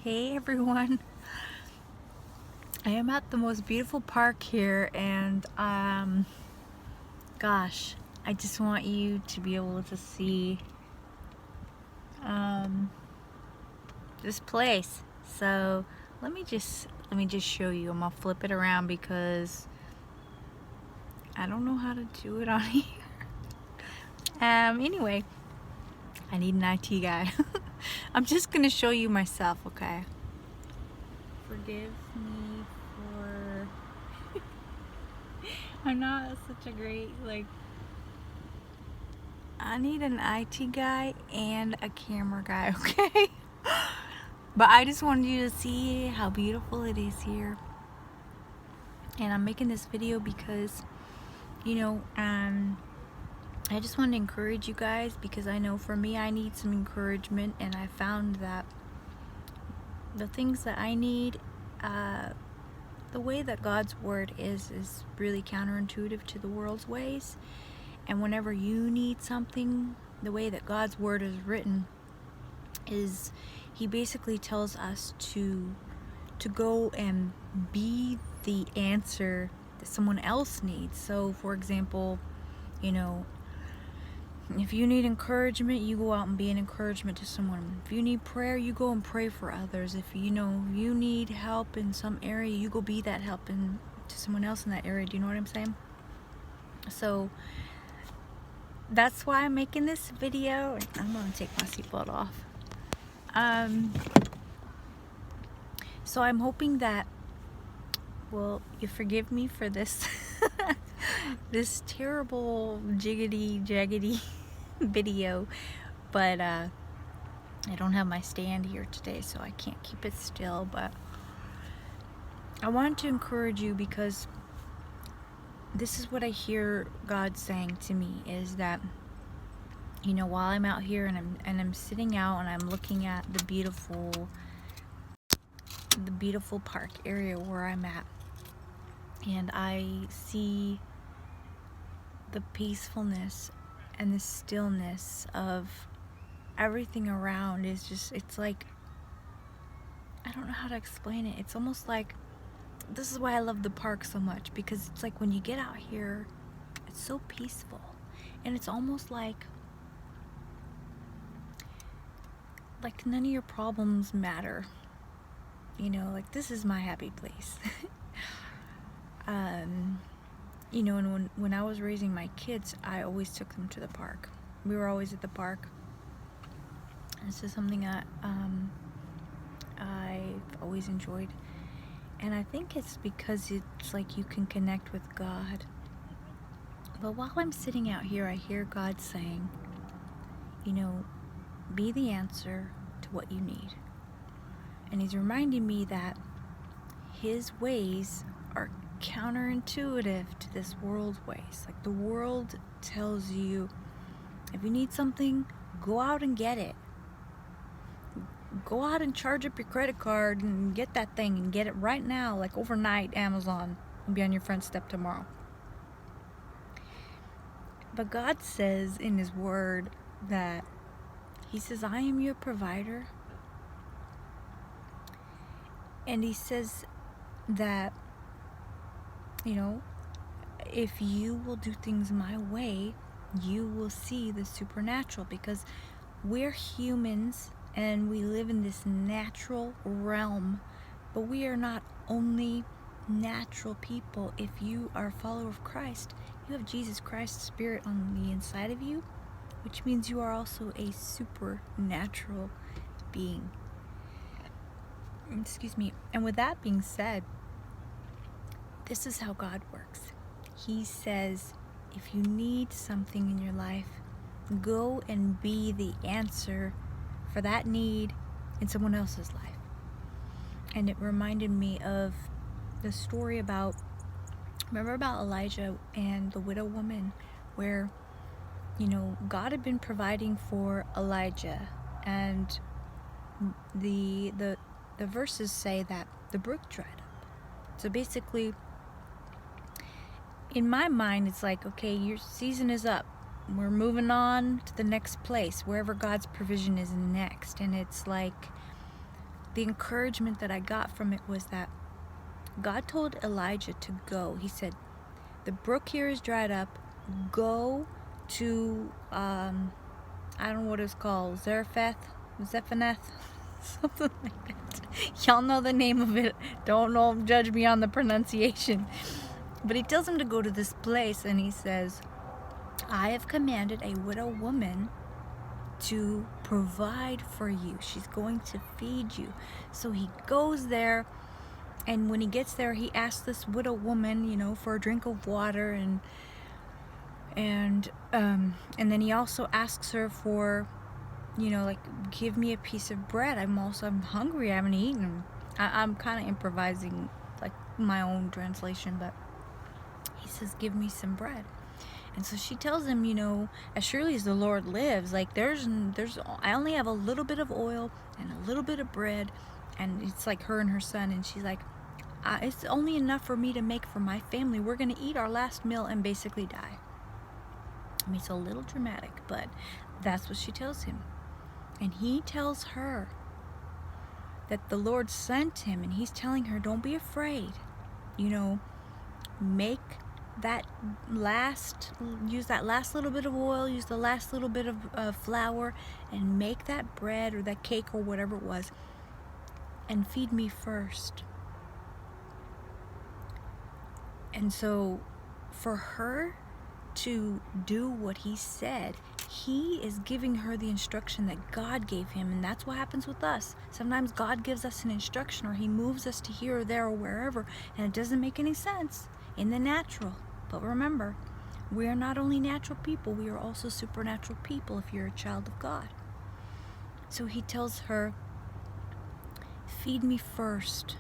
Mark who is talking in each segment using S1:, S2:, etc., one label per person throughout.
S1: Hey everyone, I am at the most beautiful park here, and gosh, I just want you to be able to see um, this place. So let me just show you. I'm gonna flip it around because I don't know how to do it on here. Anyway, I need an IT guy. I'm just gonna show you myself, okay? Forgive me for I'm not such a great I need an IT guy and a camera guy, okay? But I just wanted you to see how beautiful it is here. And I'm making this video because, I just want to encourage you guys, because I know for me, I need some encouragement, and I found that the things that I need, the way that God's word is really counterintuitive to the world's ways. And whenever you need something, the way that God's word is written is he basically tells us to go and be the answer that someone else needs. So for example, if you need encouragement, you go out and be an encouragement to someone. If you need prayer, you go and pray for others. If you need help in some area, you go be that help to someone else in that area. Do you know what I'm saying? So that's why I'm making this video. I'm gonna take my seatbelt off. So I'm hoping that, well, you forgive me for this this terrible jiggity jaggedy video, but I don't have my stand here today, so I can't keep it still. But I wanted to encourage you, because this is what I hear God saying to me, is that while I'm out here and I'm sitting out and I'm looking at the beautiful park area where I'm at, and I see the peacefulness and the stillness of everything around. Is just, it's like, I don't know how to explain it. It's almost like, this is why I love the park so much, because it's like when you get out here, it's so peaceful, and it's almost like none of your problems matter. Like, this is my happy place. And when I was raising my kids, I always took them to the park. We were always at the park. This is something that I've always enjoyed, and I think it's because it's like you can connect with God. But while I'm sitting out here, I hear God saying, be the answer to what you need. And he's reminding me that his ways are counterintuitive to this world's ways. Like, the world tells you, if you need something, go out and get it. Go out and charge up your credit card and get that thing, and get it right now, like overnight. Amazon will be on your front step tomorrow. But God says in his word that he says, I am your provider. And he says that, if you will do things my way, you will see the supernatural, because we're humans and we live in this natural realm, but we are not only natural people. If you are a follower of Christ, you have Jesus Christ's Spirit on the inside of you, which means you are also a supernatural being. Excuse me. And with that being said, this is how God works. He says, if you need something in your life, go and be the answer for that need in someone else's life. And it reminded me of the story remember about Elijah and the widow woman, where, God had been providing for Elijah, and the verses say that the brook dried up. So basically, in my mind, it's like, okay, your season is up. We're moving on to the next place, wherever God's provision is next. And it's like, the encouragement that I got from it was that God told Elijah to go. He said, the brook here is dried up. Go to, I don't know what it's called, Zephanath, something like that. Y'all know the name of it. Don't judge me on the pronunciation. But he tells him to go to this place, and he says, I have commanded a widow woman to provide for you. She's going to feed you. So he goes there, and when he gets there, he asks this widow woman, for a drink of water, and then he also asks her for, give me a piece of bread. I'm hungry. I haven't eaten. I'm kind of improvising, like my own translation, but he says, give me some bread. And so she tells him, as surely as the Lord lives, like I only have a little bit of oil and a little bit of bread, and it's like her and her son, and she's like, it's only enough for me to make for my family. We're going to eat our last meal and basically die. I mean, it's a little dramatic, but that's what she tells him. And he tells her that the Lord sent him, and he's telling her, don't be afraid. Make use that last little bit of oil, use the last little bit of flour, and make that bread or that cake or whatever it was, and feed me first. And so for her to do what he said, he is giving her the instruction that God gave him. And that's what happens with us. Sometimes God gives us an instruction, or he moves us to here or there or wherever, and it doesn't make any sense in the natural. But remember, we are not only natural people, we are also supernatural people if you're a child of God. So he tells her, feed me first.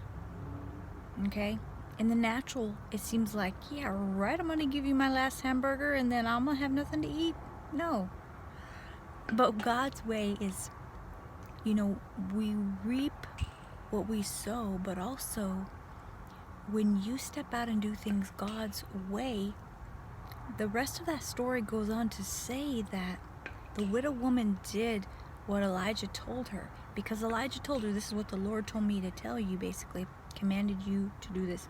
S1: Okay? In the natural, it seems like, yeah, right, I'm going to give you my last hamburger and then I'm going to have nothing to eat. No. But God's way is, we reap what we sow, but also when you step out and do things God's way, the rest of that story goes on to say that the widow woman did what Elijah told her, because Elijah told her, this is what the Lord told me to tell you, basically commanded you to do this.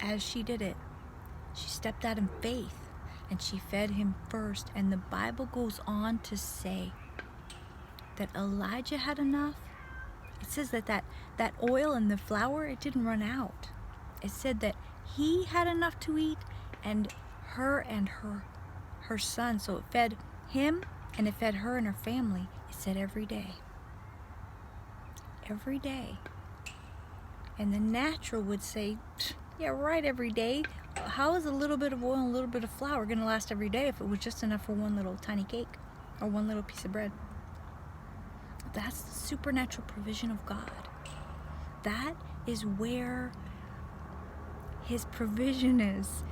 S1: As she did it, she stepped out in faith and she fed him first. And the Bible goes on to say that Elijah had enough. It says that oil and the flour, it didn't run out. It said that he had enough to eat, and her son. So it fed him and it fed her and her family. It said every day. Every day. And the natural would say, yeah, right, every day. How is a little bit of oil and a little bit of flour going to last every day if it was just enough for one little tiny cake or one little piece of bread? That's the supernatural provision of God. That is where his provision is.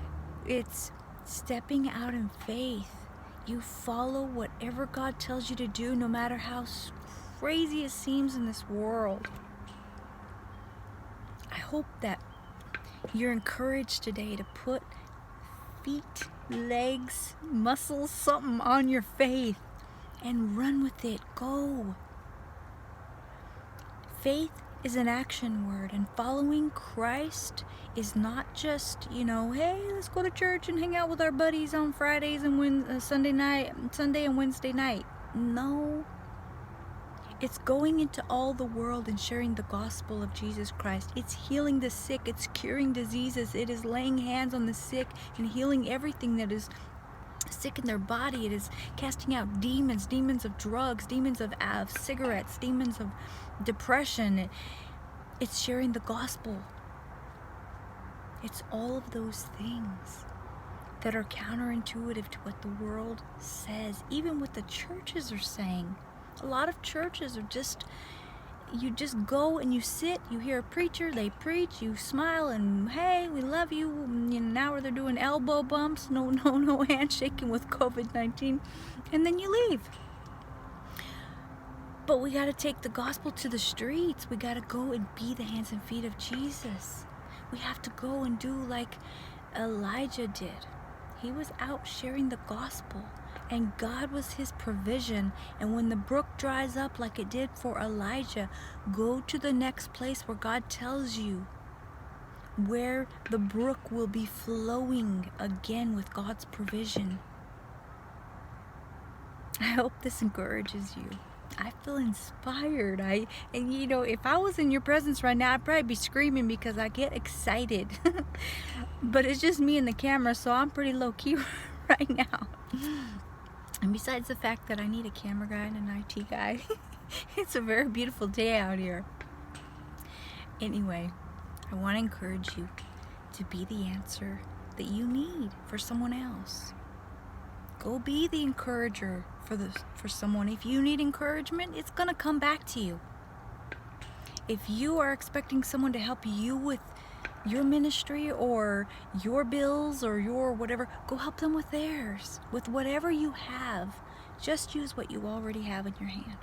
S1: It's stepping out in faith. You follow whatever God tells you to do, no matter how crazy it seems in this world. I hope that you're encouraged today to put feet, legs, muscles, something on your faith and run with it. Go. Faith is an action word, and following Christ is not just, hey, let's go to church and hang out with our buddies on Fridays and Sunday and Wednesday night. No. It's going into all the world and sharing the gospel of Jesus Christ. It's healing the sick. It's curing diseases. It is laying hands on the sick and healing everything that is sick in their body. It is casting out demons of drugs, demons of cigarettes, demons of depression. It's sharing the gospel. It's all of those things that are counterintuitive to what the world says, even what the churches are saying. A lot of churches are you just go and you sit, you hear a preacher, they preach, you smile, and hey, we love you. Now they're doing elbow bumps, no handshaking with COVID-19, and then you leave. But we got to take the gospel to the streets. We got to go and be the hands and feet of Jesus. We have to go and do like Elijah did. He was out sharing the gospel. And God was his provision. And when the brook dries up like it did for Elijah, go to the next place where God tells you, where the brook will be flowing again with God's provision. I hope this encourages you. I feel inspired. And you know, if I was in your presence right now, I'd probably be screaming because I get excited. But it's just me and the camera, so I'm pretty low key right now. And besides the fact that I need a camera guy and an IT guy, it's a very beautiful day out here. Anyway, I want to encourage you to be the answer that you need for someone else. Go be the encourager for someone. If you need encouragement, it's going to come back to you. If you are expecting someone to help you with your ministry or your bills or your whatever, go help them with theirs. With whatever you have, just use what you already have in your hand.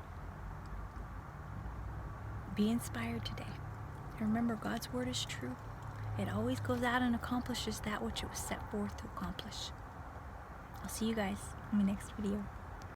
S1: Be inspired today. And remember, God's word is true. It always goes out and accomplishes that which it was set forth to accomplish. I'll see you guys in my next video.